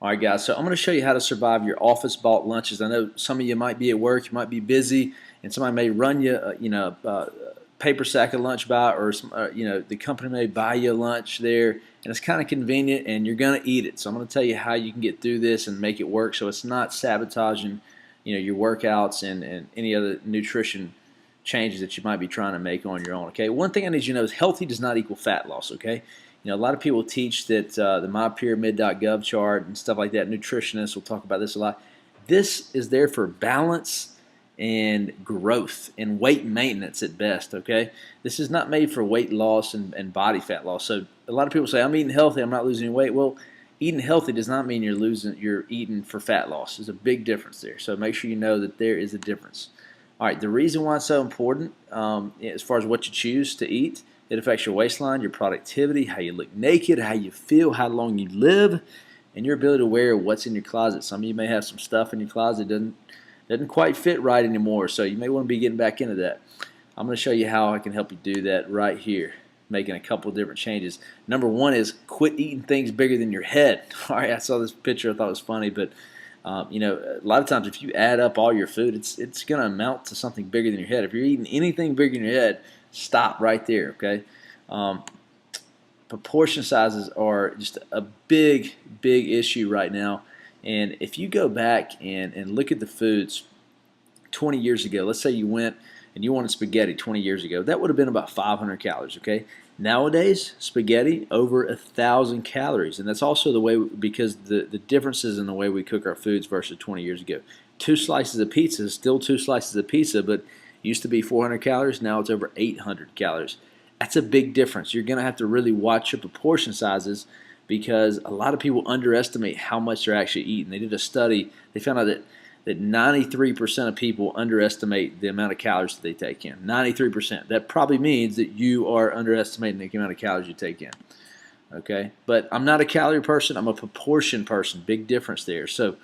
All right, guys, so I'm going to show you how to survive your office-bought lunches. I know some of you might be at work, you might be busy, and somebody may run you, a paper sack of lunch by, or the company may buy you a lunch there, and it's kind of convenient, and you're going to eat it. So I'm going to tell you how you can get through this and make it work, so it's not sabotaging, your workouts and any other nutrition changes that you might be trying to make on your own. Okay, one thing I need you to know is healthy does not equal fat loss. Okay. A lot of people teach that the mypyramid.gov chart and stuff like that, nutritionists will talk about this a lot. This is there for balance and growth and weight maintenance at best, okay? This is not made for weight loss and body fat loss. So a lot of people say, I'm eating healthy, I'm not losing any weight. Well, eating healthy does not mean you're eating for fat loss. There's a big difference there. So make sure you know that there is a difference. All right, the reason why it's so important as far as what you choose to eat, it affects your waistline, your productivity, how you look naked, how you feel, how long you live, and your ability to wear what's in your closet. Some of you may have some stuff in your closet that doesn't quite fit right anymore, so you may want to be getting back into that. I'm going to show you how I can help you do that right here, making a couple of different changes. Number one is quit eating things bigger than your head. All right, I saw this picture, I thought it was funny, but a lot of times if you add up all your food, it's going to amount to something bigger than your head. If you're eating anything bigger than your head, stop right there, okay? Proportion sizes are just a big issue right now. And if you go back and look at the foods 20 years ago, let's say you went and you wanted spaghetti 20 years ago, that would have been about 500 calories, okay? Nowadays, spaghetti, over 1,000 calories. And that's also the way, because the differences in the way we cook our foods versus 20 years ago. 2 slices of pizza is still 2 slices of pizza, but used to be 400 calories, now it's over 800 calories. That's a big difference. You're going to have to really watch your proportion sizes because a lot of people underestimate how much they're actually eating. They did a study. They found out that 93% of people underestimate the amount of calories that they take in. 93%. That probably means that you are underestimating the amount of calories you take in. Okay? But I'm not a calorie person. I'm a proportion person. Big difference there. So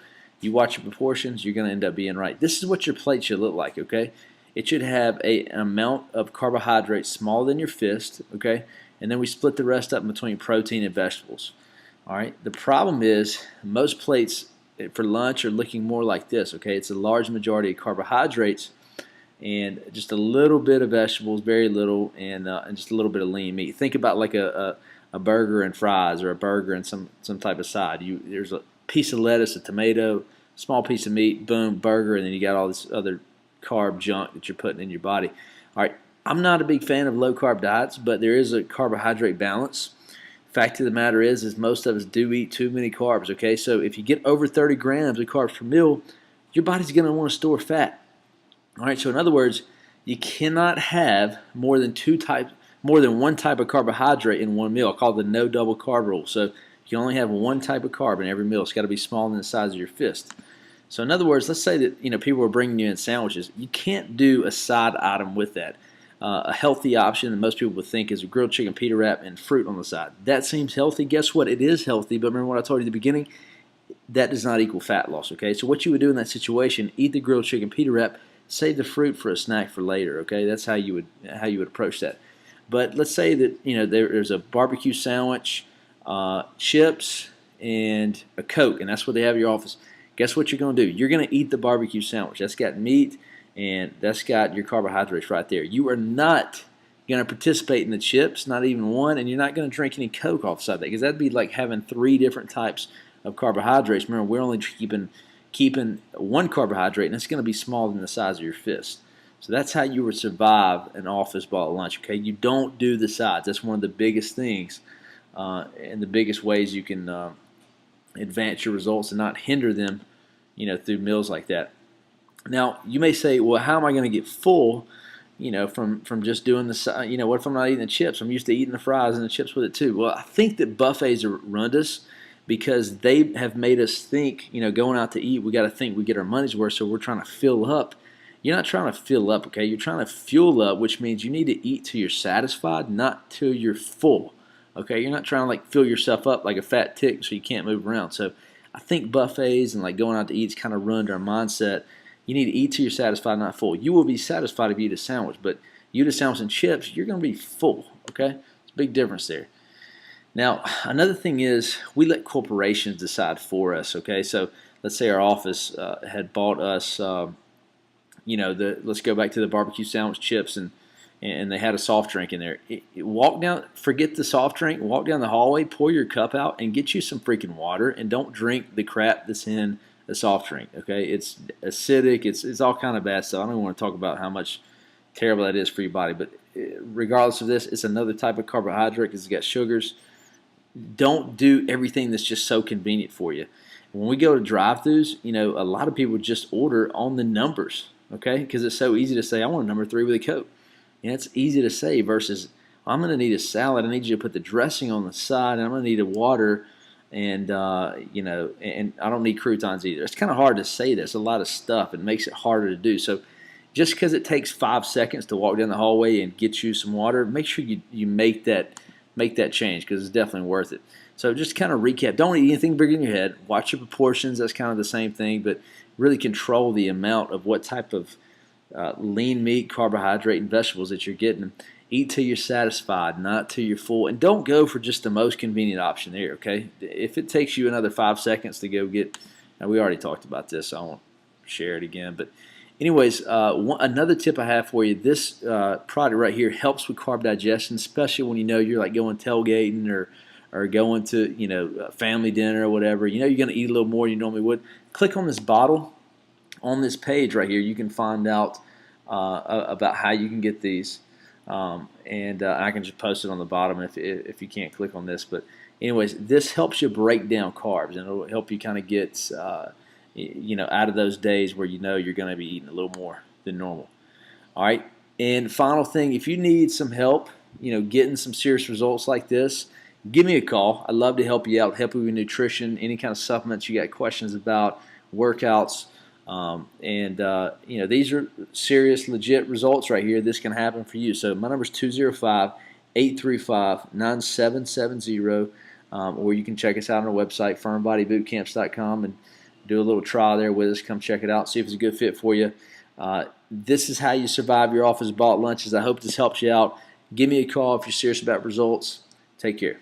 you watch your proportions, you're going to end up being right. This is what your plate should look like, okay? It should have an amount of carbohydrates smaller than your fist, okay? And then we split the rest up between protein and vegetables. All right. The problem is most plates for lunch are looking more like this, okay? It's a large majority of carbohydrates and just a little bit of vegetables, very little, and just a little bit of lean meat. Think about like a burger and fries, or a burger and some type of side. There's a piece of lettuce, a tomato, small piece of meat, boom, burger, and then you got all this other carb junk that you're putting in your body. All right, I'm not a big fan of low-carb diets, but there is a carbohydrate balance. Fact of the matter is most of us do eat too many carbs, okay? So if you get over 30 grams of carbs per meal, your body's going to want to store fat. All right, so in other words, you cannot have more than one type of carbohydrate in one meal. I call it the no double carb rule. So you only have one type of carb in every meal. It's got to be smaller than the size of your fist. So in other words, let's say that people are bringing you in sandwiches. You can't do a side item with that. A healthy option that most people would think is a grilled chicken pita wrap and fruit on the side. That seems healthy. Guess what? It is healthy, but remember what I told you at the beginning? That does not equal fat loss, okay? So what you would do in that situation, eat the grilled chicken pita wrap, save the fruit for a snack for later, okay? That's how you would approach that. But let's say that there's a barbecue sandwich, chips, and a Coke, and that's what they have in your office. Guess what you're going to do? You're going to eat the barbecue sandwich. That's got meat, and that's got your carbohydrates right there. You are not going to participate in the chips, not even one, and you're not going to drink any Coke offside that, because that'd be like having 3 different types of carbohydrates. Remember, we're only keeping one carbohydrate, and it's going to be smaller than the size of your fist. So that's how you would survive an office-bought lunch, okay? You don't do the sides. That's one of the biggest things and the biggest ways you can advance your results and not hinder them, through meals like that. Now, you may say, well, how am I going to get full, from just doing the, what if I'm not eating the chips? I'm used to eating the fries and the chips with it too. Well, I think that buffets are ruined us because they have made us think, going out to eat, we got to think we get our money's worth, so we're trying to fill up. You're not trying to fill up, okay? You're trying to fuel up, which means you need to eat till you're satisfied, not till you're full. Okay, you're not trying to fill yourself up like a fat tick so you can't move around. So I think buffets and going out to eat is kind of ruined our mindset. You need to eat till you're satisfied, not full. You will be satisfied if you eat a sandwich, but you eat a sandwich and chips, you're going to be full. Okay, it's a big difference there. Now, another thing is we let corporations decide for us. Okay, so let's say our office had bought us, let's go back to the barbecue sandwich chips, and they had a soft drink in there. Walk down, forget the soft drink, walk down the hallway, pour your cup out, and get you some freaking water, and don't drink the crap that's in a soft drink. Okay, it's acidic, it's all kind of bad stuff. I don't even want to talk about how much terrible that is for your body, but regardless of this, it's another type of carbohydrate because it's got sugars. Don't do everything that's just so convenient for you. When we go to drive-thrus, a lot of people just order on the numbers, okay? Because it's so easy to say, I want a number 3 with a Coke. It's easy to say versus, I'm going to need a salad. I need you to put the dressing on the side, and I'm going to need a water, and and I don't need croutons either. It's kind of hard to say this. A lot of stuff. It makes it harder to do. So just because it takes 5 seconds to walk down the hallway and get you some water, make sure you make that change because it's definitely worth it. So just kind of recap. Don't eat anything bigger in your head. Watch your proportions. That's kind of the same thing, but really control the amount of what type of lean meat, carbohydrate, and vegetables that you're getting. Eat till you're satisfied, not till you're full. And don't go for just the most convenient option there, okay? If it takes you another 5 seconds to go get, now we already talked about this, so I won't share it again. But anyways, another tip I have for you, this product right here helps with carb digestion, especially when you're like going tailgating or going to family dinner or whatever. You're going to eat a little more than you normally would. Click on this bottle. On this page right here, you can find out about how you can get these, and I can just post it on the bottom if you can't click on this. But anyways, this helps you break down carbs, and it'll help you kind of get out of those days where you're going to be eating a little more than normal. All right, and final thing, if you need some help, getting some serious results like this, give me a call. I'd love to help you out, help you with nutrition, any kind of supplements you got questions about, workouts. These are serious, legit results right here. This can happen for you. So my number is 205-835-9770, or you can check us out on our website, firmbodybootcamps.com, and do a little trial there with us. Come check it out, see if it's a good fit for you. This is how you survive your office bought lunches. I hope this helps you out. Give me a call if you're serious about results. Take care.